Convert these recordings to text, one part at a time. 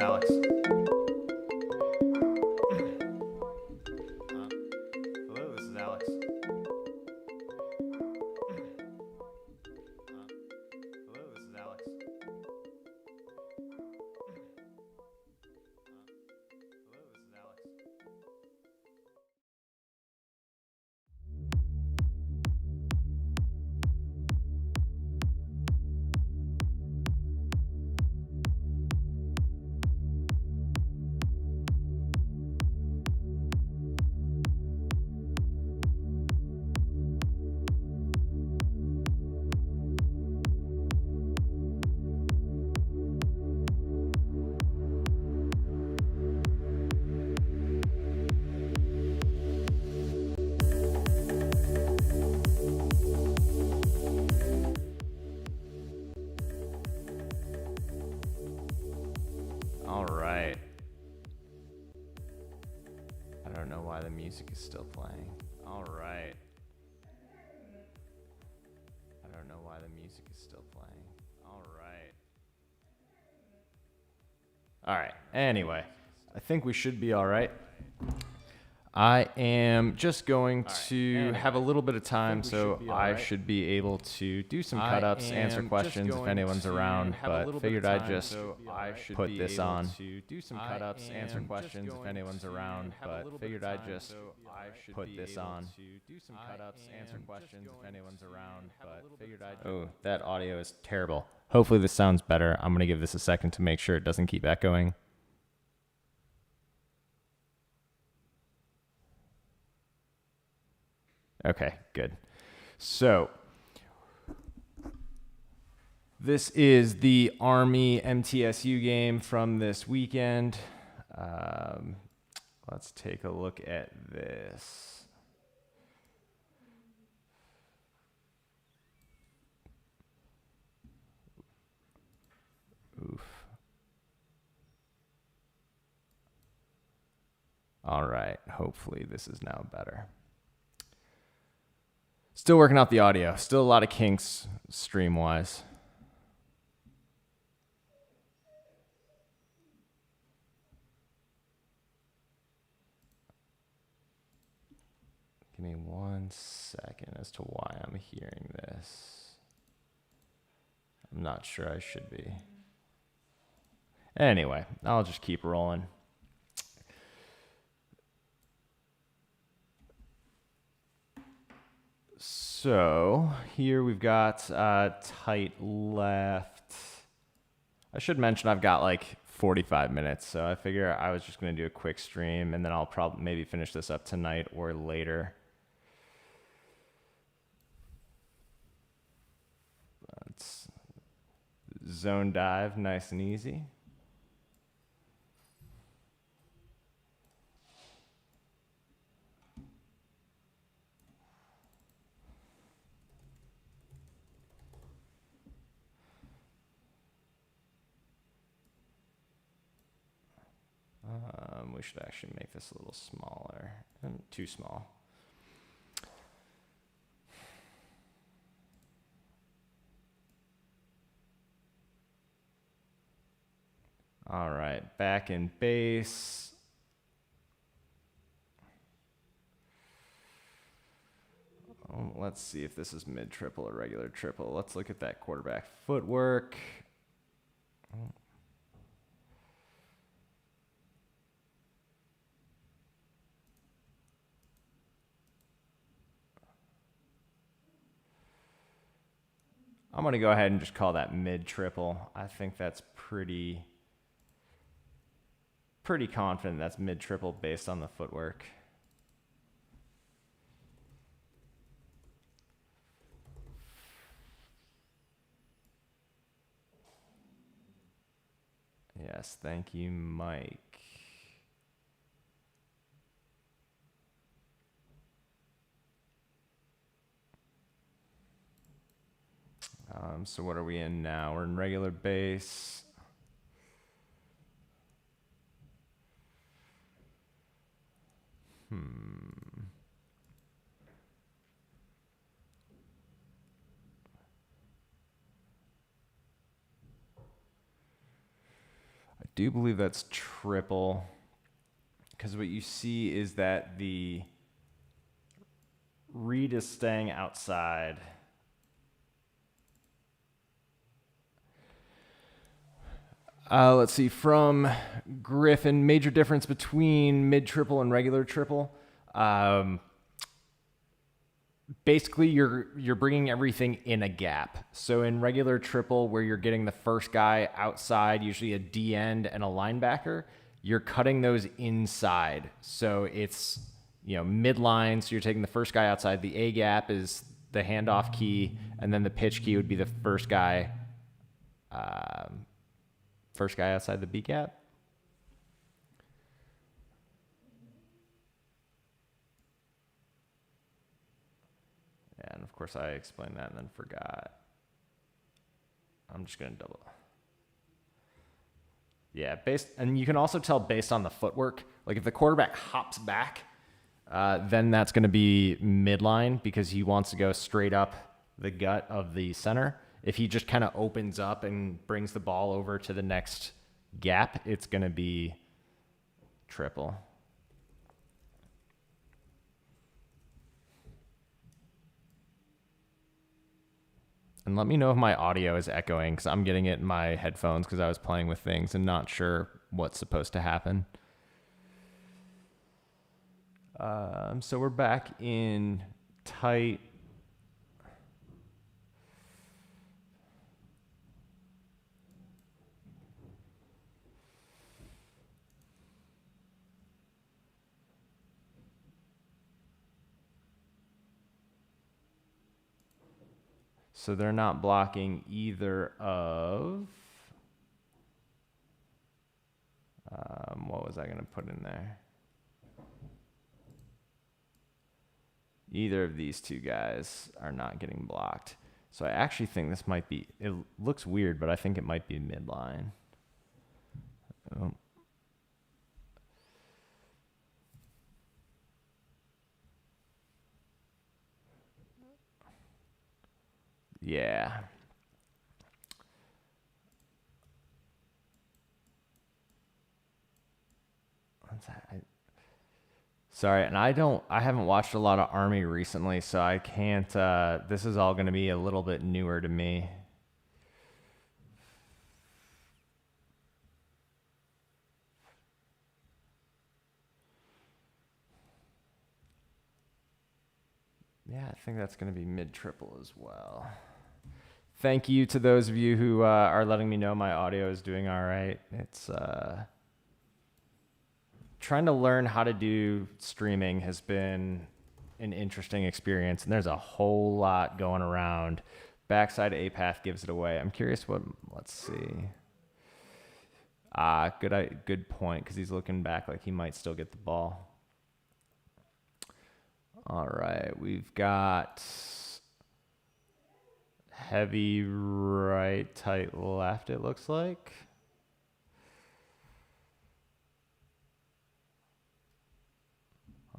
Alex. Hello, this is Alex. Hello, this is Alex. Hello, this is Alex. All right. I don't know why the music is still playing. All right. I don't know why the music is still playing. All right. All right. Anyway, I think we should be all right. I am just going to have a little bit of time, so I should be able to do some cut-ups, answer questions if anyone's around, but figured I'd just put this on. Do some cut-ups, answer questions if anyone's around, but figured I'd just put this on. Do some cut-ups, answer questions if anyone's around, but figured I'd... Oh, that audio is terrible. Hopefully this sounds better. I'm going to give this a second to make sure it doesn't keep echoing. Okay, good. So, this is the Army MTSU game from this weekend. Let's take a look at this. Oof. All right, hopefully this is now better. Still working out the audio. Still a lot of kinks stream-wise. Give me 1 second as to why I'm hearing this. I'm not sure I should be. Anyway, I'll just keep rolling. So here we've got tight left. I should mention I've got like 45 minutes, so I figure I was just going to do a quick stream, and then I'll probably maybe finish this up tonight or later. That's zone dive, nice and easy. We should actually make this a little smaller. Too small. All right, back in base. Let's see if this is mid triple or regular triple. Let's look at that quarterback footwork. I'm going to go ahead and just call that mid triple. I think that's pretty confident that's mid triple based on the footwork. Yes, thank you, Mike. So what are we in now? We're in regular base. I do believe that's triple, because what you see is that the read is staying outside. Let's see, from Griffin, major difference between mid triple and regular triple. Basically, you're bringing everything in a gap. So in regular triple, where you're getting the first guy outside, usually a D end and a linebacker, you're cutting those inside. So it's, midline. So you're taking the first guy outside. The A gap is the handoff key, and then the pitch key would be the first guy outside the B gap. And of course I explained that and then forgot. I'm just going to double. Yeah, and you can also tell based on the footwork. Like if the quarterback hops back, then that's going to be midline because he wants to go straight up the gut of the center. If he just kind of opens up and brings the ball over to the next gap, it's going to be triple. And let me know if my audio is echoing, because I'm getting it in my headphones because I was playing with things and not sure what's supposed to happen. So we're back in tight. So they're not blocking either of, what was I going to put in there? Either of these two guys are not getting blocked. So I actually think this might be, it looks weird, but I think it might be midline. Oh. Yeah. What's that? Sorry, and I haven't watched a lot of Army recently, so I can't, this is all going to be a little bit newer to me. Yeah, I think that's going to be mid-triple as well. Thank you to those of you who are letting me know my audio is doing all right. It's trying to learn how to do streaming has been an interesting experience, and there's a whole lot going around. Backside A path gives it away. I'm curious let's see. Good point, because he's looking back like he might still get the ball. All right, we've got heavy right, tight left, it looks like.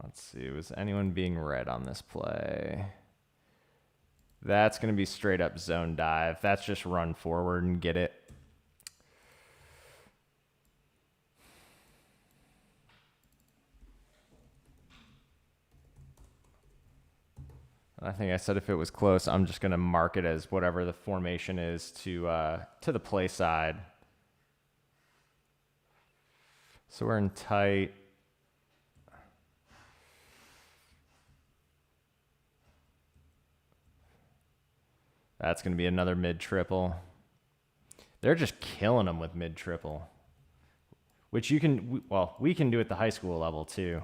Let's see, was anyone being read on this play? That's going to be straight up zone dive. That's just run forward and get it. I think I said if it was close, I'm just going to mark it as whatever the formation is to the play side. So we're in tight. That's going to be another mid-triple. They're just killing them with mid-triple, which we can do at the high school level too.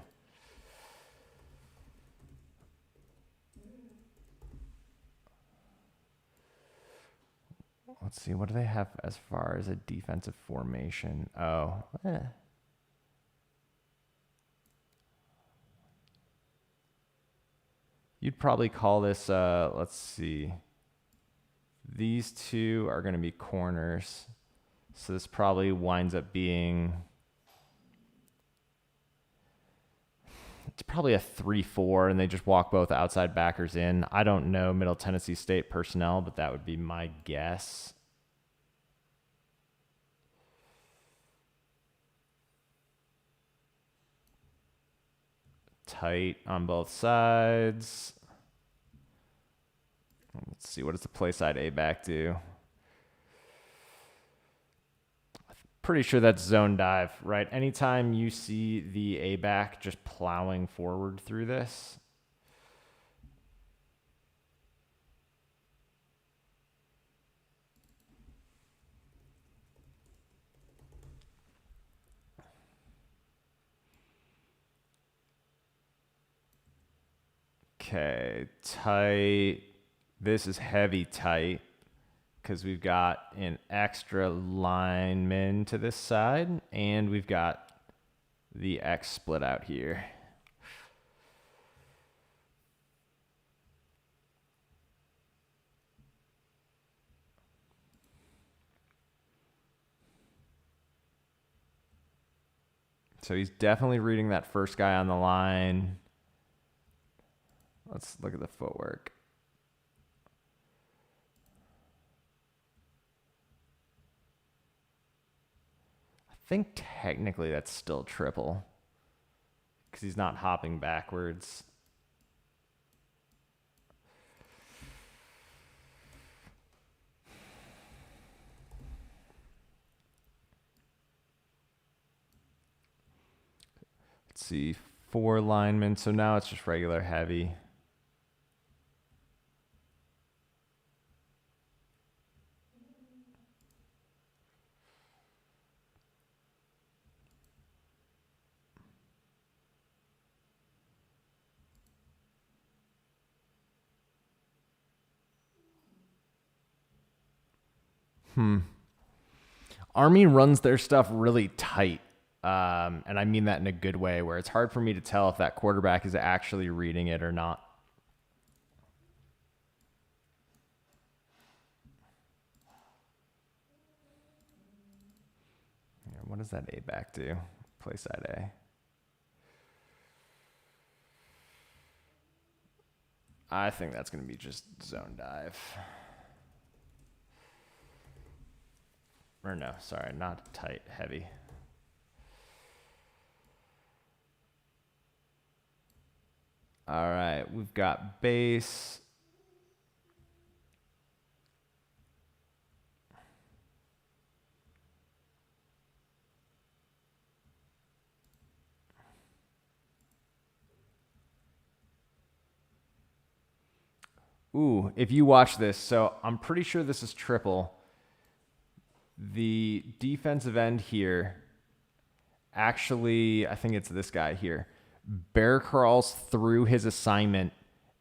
Let's see, what do they have as far as a defensive formation? You'd probably call this, let's see. These two are going to be corners. So this probably winds up being, it's probably a 3-4, and they just walk both outside backers in. I don't know Middle Tennessee State personnel, but that would be my guess. tight on both sides. Let's see, what does the play side A back do? Pretty sure that's zone dive, right? Anytime you see the A back just plowing forward through this, okay, tight. This is heavy tight because we've got an extra lineman to this side and we've got the X split out here. So he's definitely reading that first guy on the line. Let's look at the footwork. I think technically that's still triple because he's not hopping backwards. Let's see, 4 linemen. So now it's just regular heavy. Army runs their stuff really tight. And I mean that in a good way, where it's hard for me to tell if that quarterback is actually reading it or not. What does that A back do? Play side A. I think that's going to be just zone dive. Or no, sorry, not tight, heavy. All right, we've got base. Ooh, if you watch this, so I'm pretty sure this is triple. The defensive end here, actually, I think it's this guy here, bear crawls through his assignment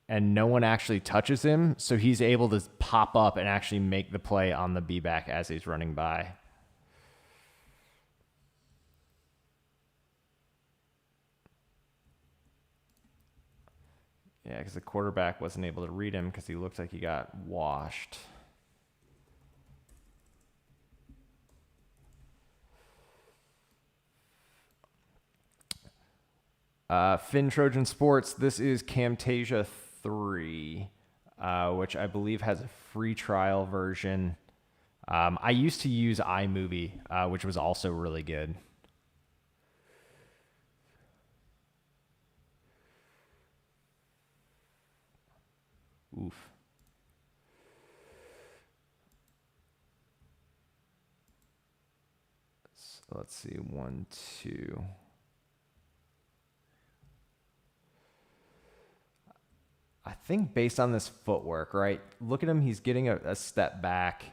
and no one actually touches him, so he's able to pop up and actually make the play on the B-back as he's running by. Yeah, because the quarterback wasn't able to read him because he looked like he got washed. Finn Trojan Sports, this is Camtasia 3, which I believe has a free trial version. I used to use iMovie, which was also really good. Oof. So let's see, 1, 2. I think based on this footwork, right? Look at him. He's getting a step back.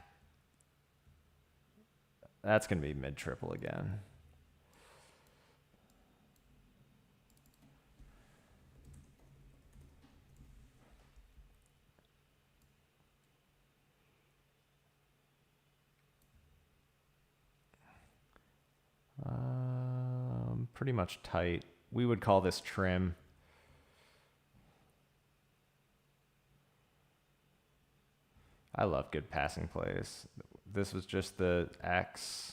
That's going to be mid-triple again. Pretty much tight. We would call this trim. I love good passing plays. This was just the X.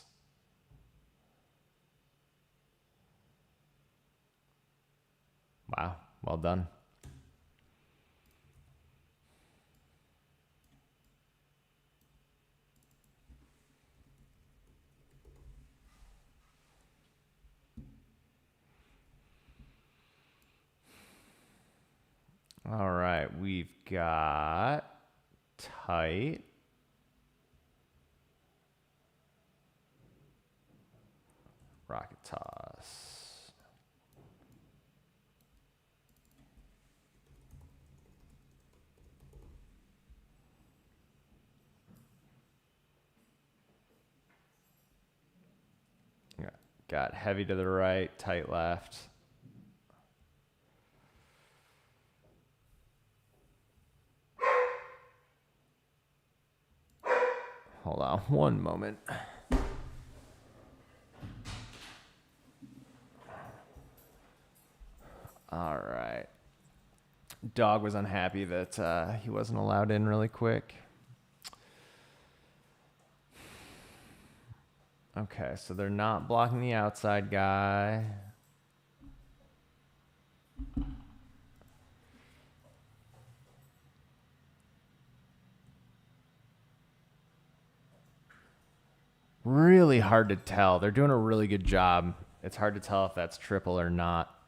Wow, well done. All right, we've got tight. Rocket toss. Got heavy to the right, tight left. Hold on one moment. All right. Dog was unhappy that he wasn't allowed in really quick. Okay, so they're not blocking the outside guy. Really hard to tell. They're doing a really good job. It's hard to tell if that's triple or not.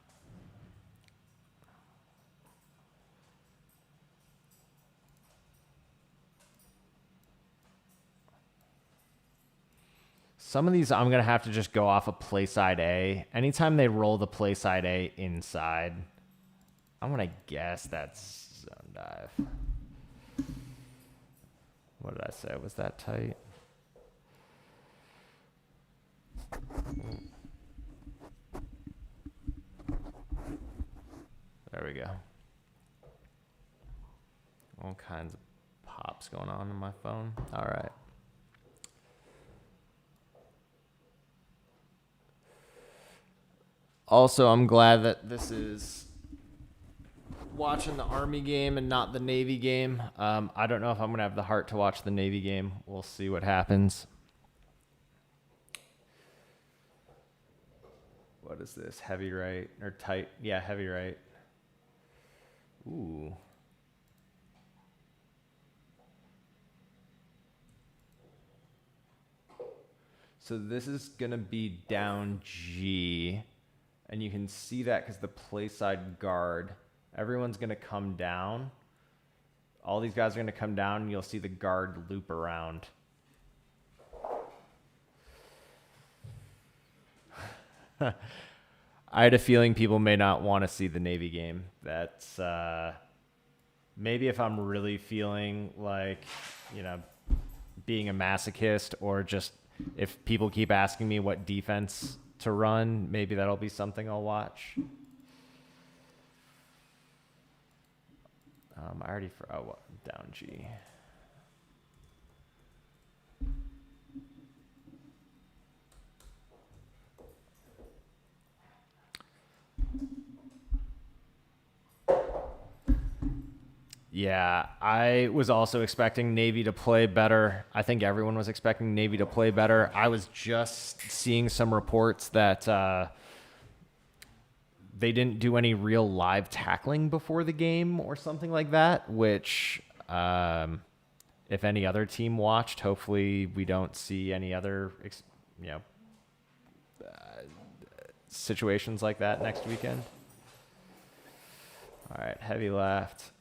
Some of these I'm going to have to just go off of play side A. Anytime they roll the play side A inside, I'm going to guess that's zone dive. What did I say? Was that tight? There we go. All kinds of pops going on my phone. All right. Also, I'm glad that this is watching the Army game and not the Navy game. I don't know if I'm going to have the heart to watch the Navy game. We'll see what happens. What is this? Heavy right or tight? Yeah, heavy right. Ooh. So this is going to be down G. And you can see that because the play side guard, everyone's going to come down. All these guys are going to come down, and you'll see the guard loop around. I had a feeling people may not want to see the Navy game. That's maybe if I'm really feeling like, being a masochist, or just if people keep asking me what defense to run, maybe that'll be something I'll watch. I already down G. Yeah, I was also expecting Navy to play better. I think everyone was expecting Navy to play better. I was just seeing some reports that they didn't do any real live tackling before the game or something like that, which if any other team watched, hopefully we don't see any other situations like that next weekend. All right, heavy left.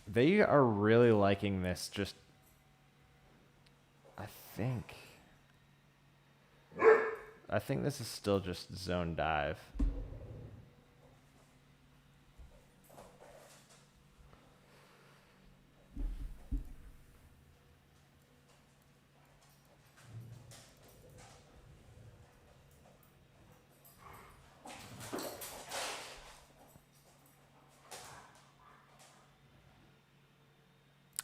They are really liking this. I think this is still just zone dive.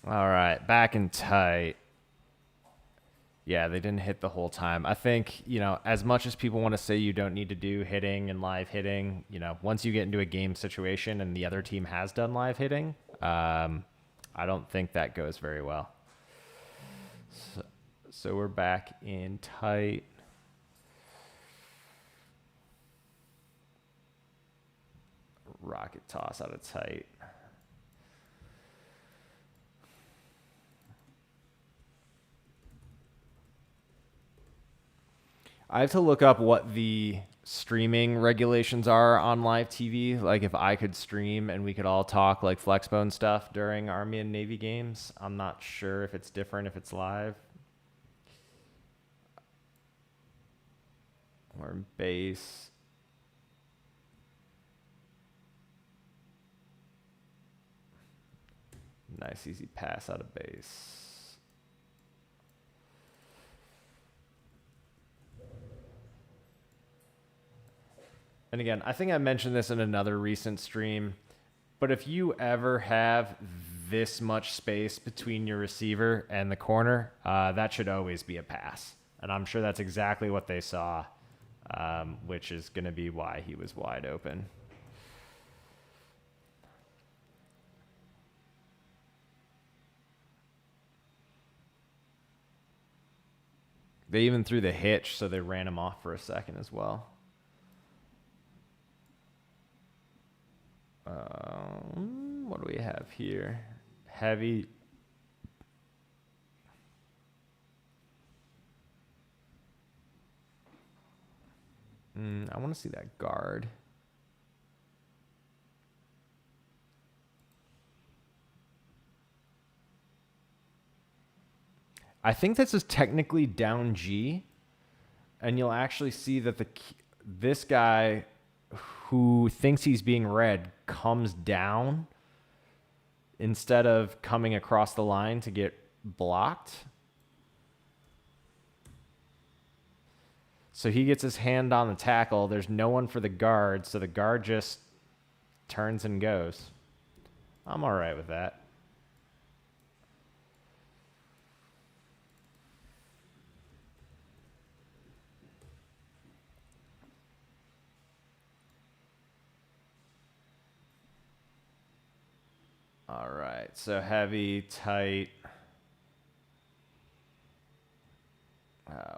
All right, back and tight. Yeah, they didn't hit the whole time. I think, as much as people want to say you don't need to do hitting and live hitting, once you get into a game situation and the other team has done live hitting, I don't think that goes very well. So we're back in tight. Rocket toss out of tight. I have to look up what the streaming regulations are on live TV. Like if I could stream and we could all talk like Flexbone stuff during Army and Navy games. I'm not sure if it's different if it's live. Or in base. Nice easy pass out of base. And again, I think I mentioned this in another recent stream, but if you ever have this much space between your receiver and the corner, that should always be a pass. And I'm sure that's exactly what they saw, which is going to be why he was wide open. They even threw the hitch, so they ran him off for a second as well. What do we have here? Heavy. I want to see that guard. I think this is technically down G, and you'll actually see that this guy who thinks he's being read comes down instead of coming across the line to get blocked. So he gets his hand on the tackle. There's no one for the guard, so the guard just turns and goes. I'm all right with that. All right, so heavy, tight.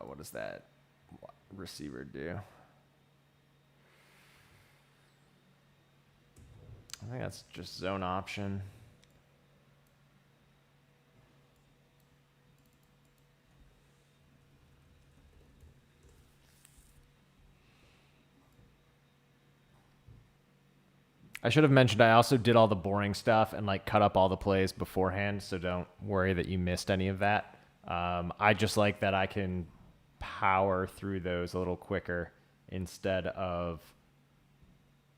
What does that receiver do? I think that's just zone option. I should have mentioned I also did all the boring stuff and like cut up all the plays beforehand, so don't worry that you missed any of that. I just like that I can power through those a little quicker instead of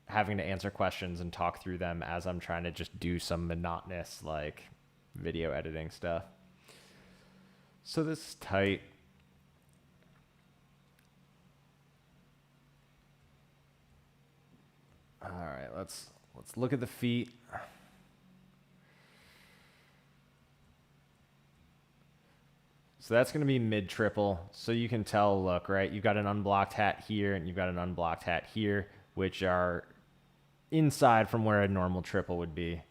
having to answer questions and talk through them as I'm trying to just do some monotonous like video editing stuff. So this is tight. All right, let's look at the feet. So that's going to be mid triple. So you can tell, look, right? You've got an unblocked hat here and you've got an unblocked hat here, which are inside from where a normal triple would be.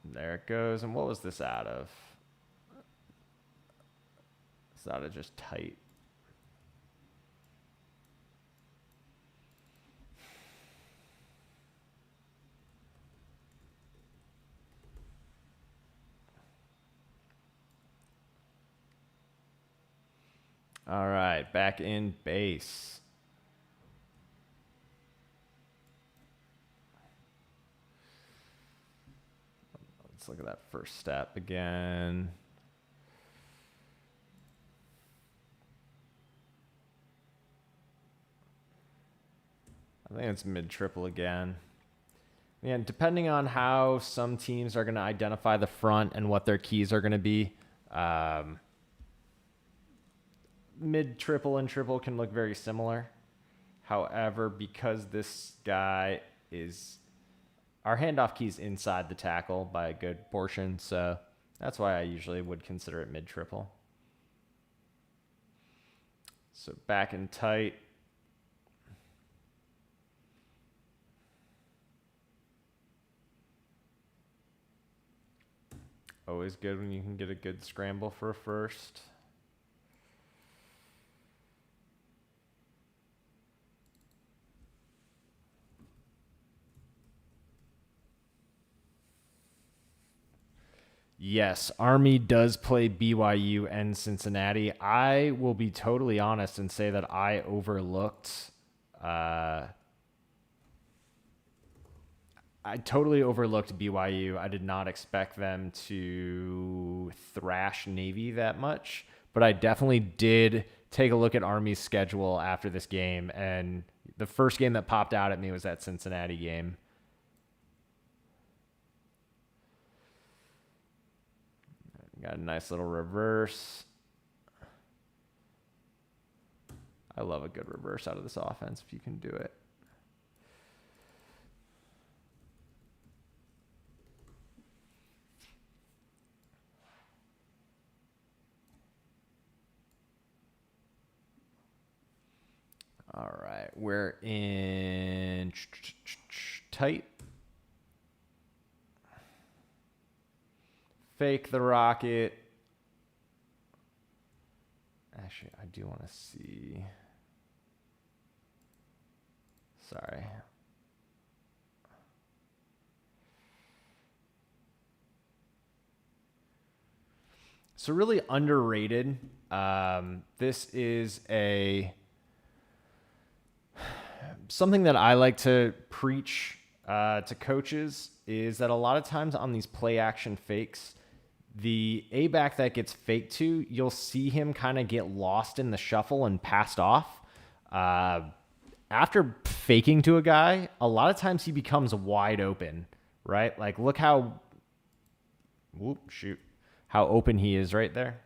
There it goes. And what was this out of? It's out of just tight. All right, back in base. Let's look at that first step again. I think it's mid-triple again. And depending on how some teams are going to identify the front and what their keys are going to be, mid-triple and triple can look very similar. However, because this guy is... Our handoff key is inside the tackle by a good portion, so that's why I usually would consider it mid-triple. So back and tight. Always good when you can get a good scramble for a first. Yes, Army does play BYU and Cincinnati. I will be totally honest and say that I overlooked. I totally overlooked BYU. I did not expect them to thrash Navy that much, but I definitely did take a look at Army's schedule after this game, and the first game that popped out at me was that Cincinnati game. Got a nice little reverse. I love a good reverse out of this offense if you can do it. All right, we're in tight. Fake the rocket. Actually, I do want to see. Sorry. So really underrated. This is something that I like to preach to coaches is that a lot of times on these play action fakes, the A-back that gets faked to, you'll see him kind of get lost in the shuffle and passed off. After faking to a guy, a lot of times he becomes wide open, right? Like, look how open he is right there.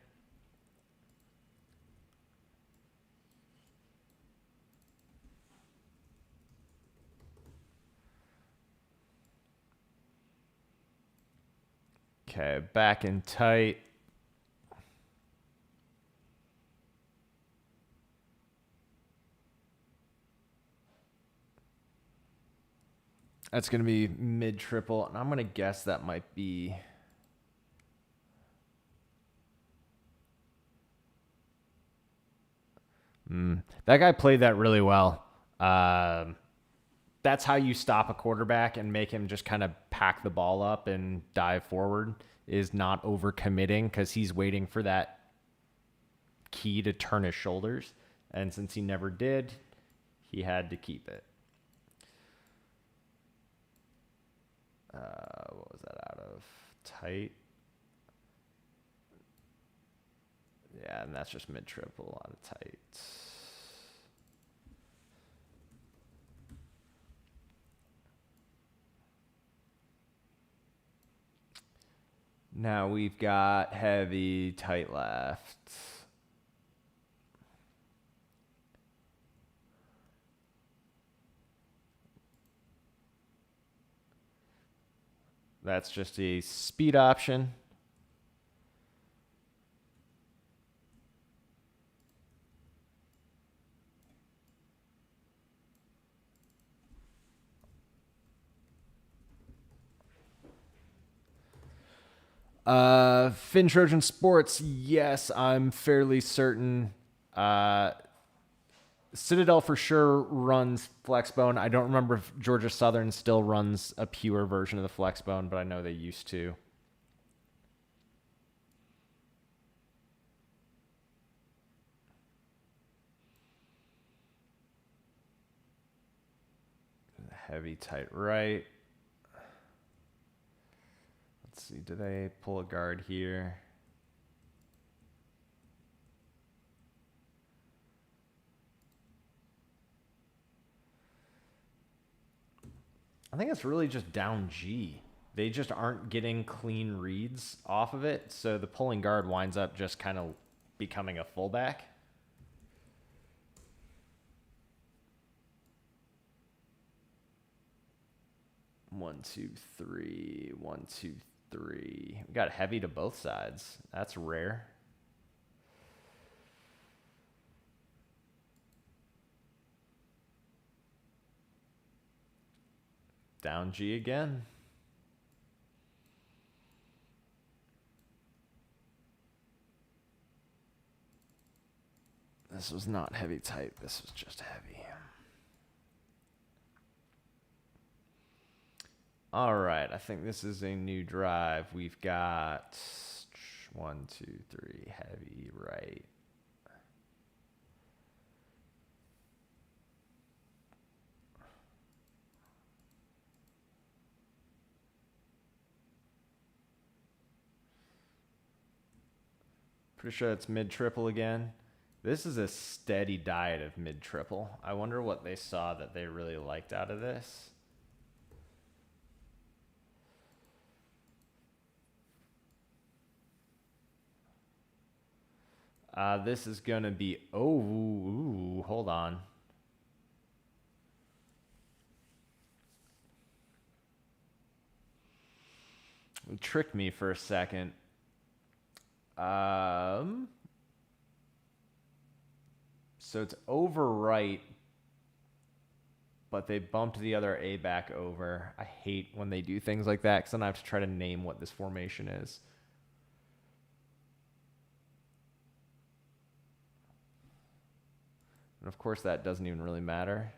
Okay, back in tight. That's going to be mid-triple, and I'm going to guess that might be... That guy played that really well. That's how you stop a quarterback and make him just kind of pack the ball up and dive forward, is not overcommitting, because he's waiting for that key to turn his shoulders. And since he never did, he had to keep it. What was that out of? Tight. Yeah, and that's just mid-triple out of tight. Now we've got heavy tight left. That's just a speed option. Finn Trojan Sports, yes, I'm fairly certain. Citadel for sure runs Flexbone. I don't remember if Georgia Southern still runs a pure version of the Flexbone, but I know they used to. Heavy tight right. Let's see, do they pull a guard here? I think it's really just down G. They just aren't getting clean reads off of it, so the pulling guard winds up just kind of becoming a fullback. One, two, three. 1, 2, 3. We got heavy to both sides. That's rare. Down G again. This was not heavy tight. This was just heavy. All right, I think this is a new drive. We've got 1, 2, 3, heavy right. Pretty sure it's mid-triple again. This is a steady diet of mid-triple. I wonder what they saw that they really liked out of this. This is going to be, hold on. It tricked me for a second. So it's over right, but they bumped the other A back over. I hate when they do things like that because then I have to try to name what this formation is. And of course that doesn't even really matter.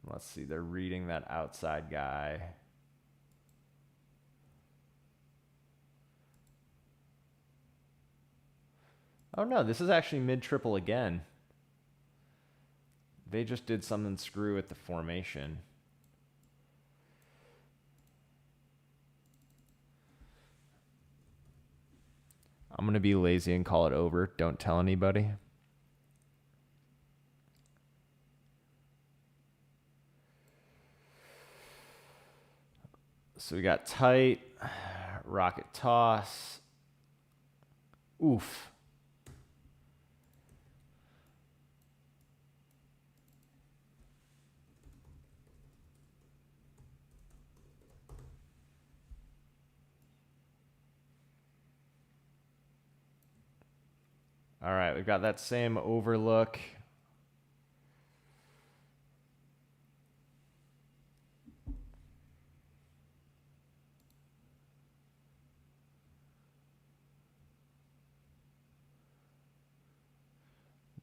Let's see, they're reading that outside guy. Oh no, this is actually mid-triple again. They just did something screw with the formation. I'm going to be lazy and call it over. Don't tell anybody. So we got tight, rocket toss. Oof. All right, we've got that same overlook.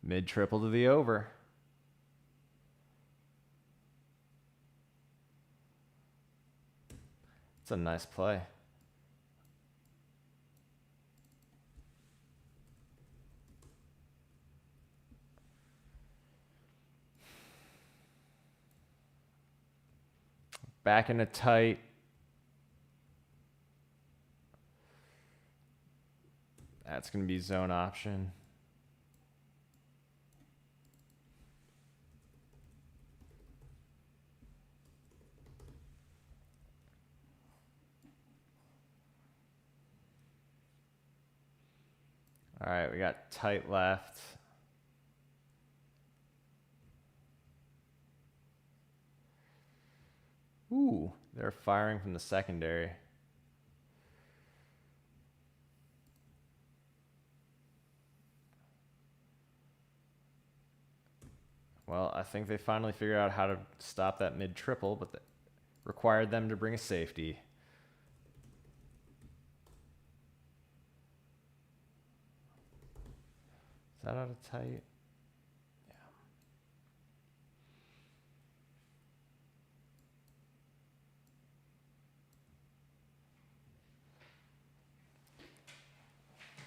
Mid-triple to the over. It's a nice play. Back into tight. That's going to be zone option. All right, we got tight left. Ooh, they're firing from the secondary. Well, I think they finally figured out how to stop that mid-triple, but that required them to bring a safety. Is that out of tight? Yeah.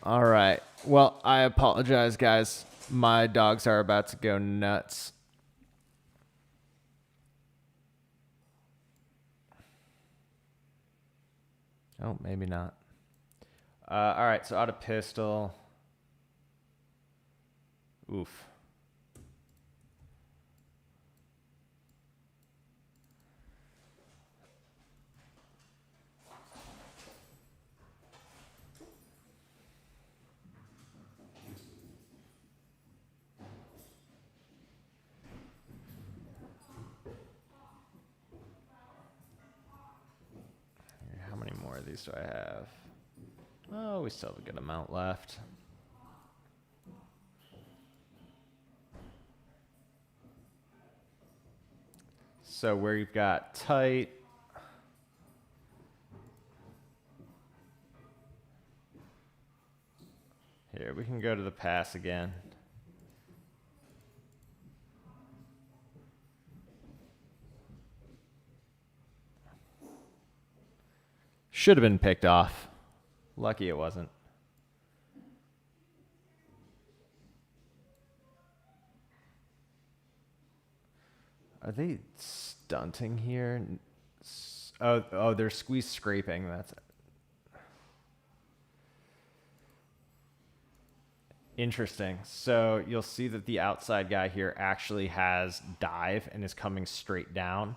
All right. Well, I apologize, guys. My dogs are about to go nuts. Oh, maybe not. All right, so out of pistol. Oof. How many more of these do I have? Oh, we still have a good amount left. So where you've got tight. Here, we can go to the pass again. Should have been picked off. Lucky it wasn't. Are they stunting here? Oh, they're squeeze scraping. That's interesting. So you'll see that the outside guy here actually has dive and is coming straight down.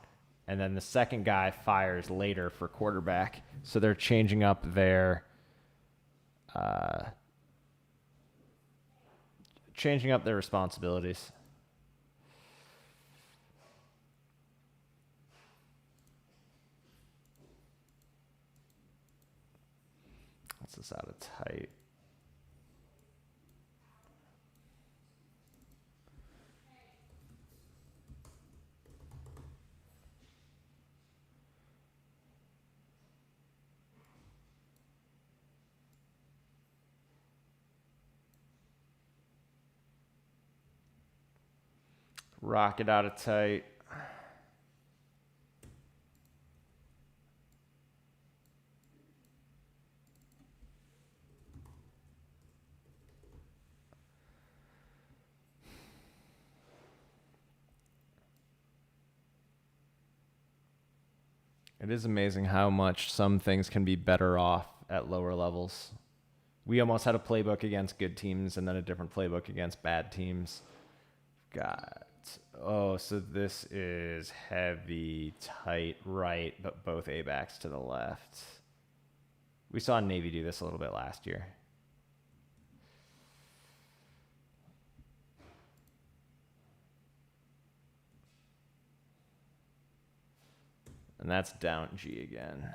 And then the second guy fires later for quarterback. So they're changing up their responsibilities. That's this out of tight. Rocket out of tight. It is amazing how much some things can be better off at lower levels. We almost had a playbook against good teams and then a different playbook against bad teams. So this is heavy, tight right, but both A-backs to the left. We saw Navy do this a little bit last year. And that's down G again.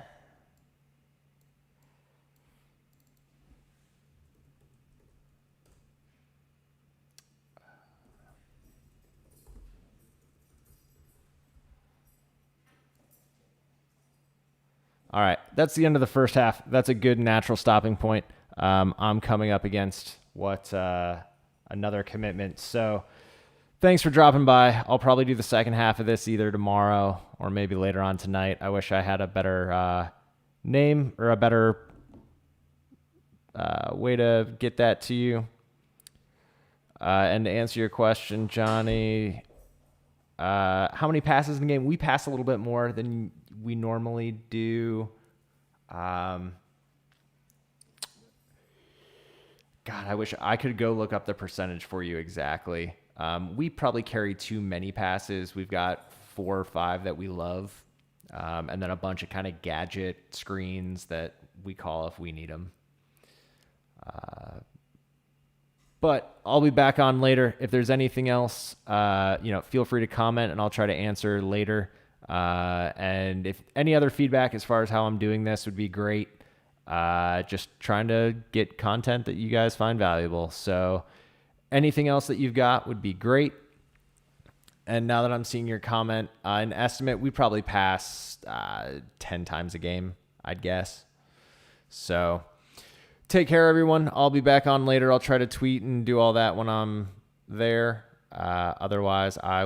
All right, that's the end of the first half. That's a good natural stopping point. I'm coming up against another commitment. So thanks for dropping by. I'll probably do the second half of this either tomorrow or maybe later on tonight. I wish I had a better name or a better way to get that to you. And to answer your question, Johnny, how many passes in the game? We pass a little bit more than we normally do. God, I wish I could go look up the percentage for you exactly. We probably carry too many passes. We've got 4 or 5 that we love, and then a bunch of kind of gadget screens that we call if we need them. But I'll be back on later. If there's anything else, feel free to comment, and I'll try to answer later. And if any other feedback as far as how I'm doing this would be great. Just trying to get content that you guys find valuable. So anything else that you've got would be great. And now that I'm seeing your comment, an estimate, we probably pass 10 times a game, I'd guess. So take care, everyone. I'll be back on later. I'll try to tweet and do all that when I'm there. Otherwise, I will